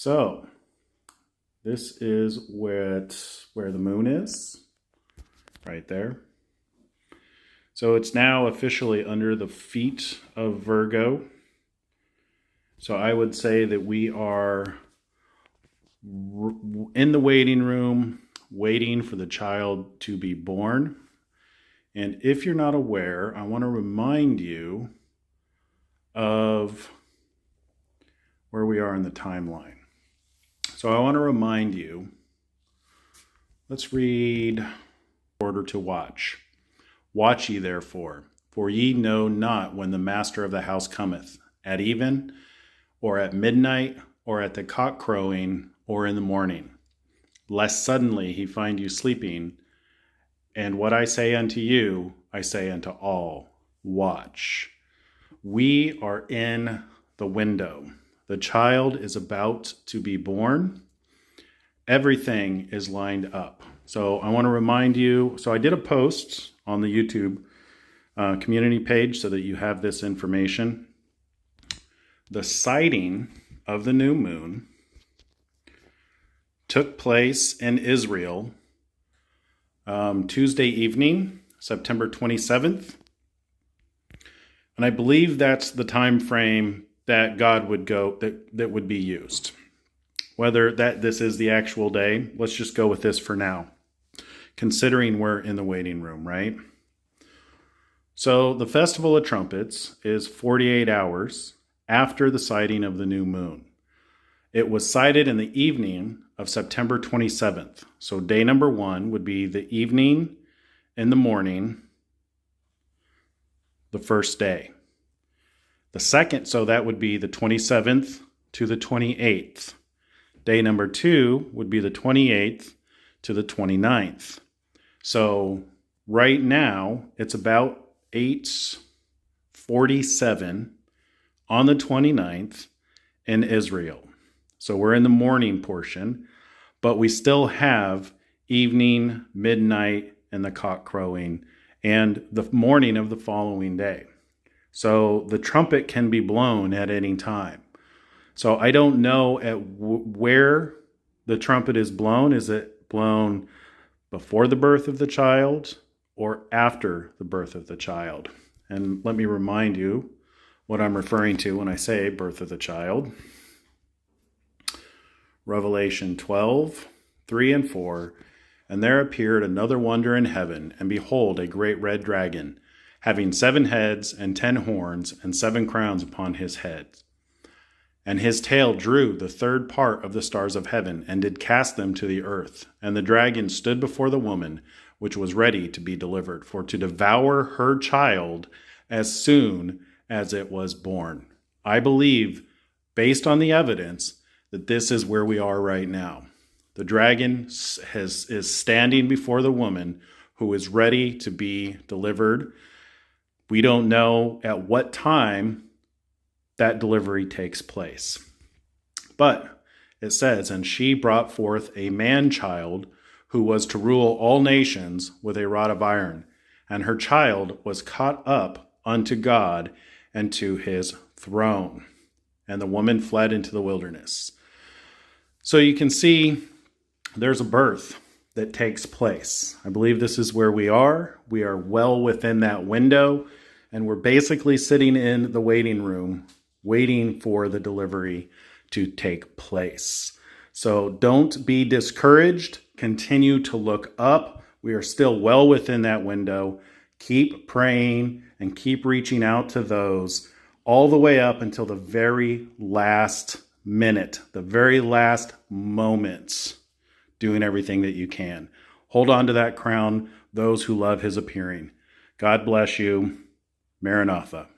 So this is where the moon is, right there. So it's now officially under the feet of Virgo. So I would say that we are in the waiting room, waiting for the child to be born. And if you're not aware, I want to remind you of where we are in the timeline. So I want to remind you, let's read Order to Watch. Watch ye therefore, for ye know not when the master of the house cometh, at even, or at midnight, or at the cock crowing, or in the morning, lest suddenly he find you sleeping. And what I say unto you, I say unto all, watch. We are in the window. The child is about to be born. Everything is lined up. So I want to remind you, so I did a post on the YouTube community page so that you have this information. The sighting of the new moon took place in Israel Tuesday evening, September 27th. And I believe that's the time frame that God would go, that would be used. Whether this is the actual day, let's just go with this for now, considering we're in the waiting room, right? So the Festival of Trumpets is 48 hours after the sighting of the new moon. It was sighted in the evening of September 27th. So day number 1 would be the evening and the morning, the first day. The second, so that would be the 27th to the 28th. Day number 2 would be the 28th to the 29th. So right now, it's about 8:47 on the 29th in Israel. So we're in the morning portion, but we still have evening, midnight, and the cock crowing, and the morning of the following day. So the trumpet can be blown at any time. So I don't know where the trumpet is blown. Is it blown before the birth of the child or after the birth of the child? And let me remind you what I'm referring to when I say birth of the child. Revelation 12, 3 and 4. And there appeared another wonder in heaven, and behold, a great red dragon, having 7 heads and 10 horns and 7 crowns upon his heads. And his tail drew the 3rd part of the stars of heaven, and did cast them to the earth. And the dragon stood before the woman, which was ready to be delivered, for to devour her child as soon as it was born. I believe, based on the evidence, that this is where we are right now. The dragon is standing before the woman who is ready to be delivered. We don't know at what time that delivery takes place. But it says, and she brought forth a man-child who was to rule all nations with a rod of iron. And her child was caught up unto God and to his throne. And the woman fled into the wilderness. So you can see there's a birth that takes place. I believe this is where we are. We are well within that window, and we're basically sitting in the waiting room, waiting for the delivery to take place. So don't be discouraged. Continue to look up. We are still well within that window. Keep praying and keep reaching out to those all the way up until the very last minute, the very last moments, doing everything that you can. Hold on to that crown, those who love his appearing. God bless you. Maranatha.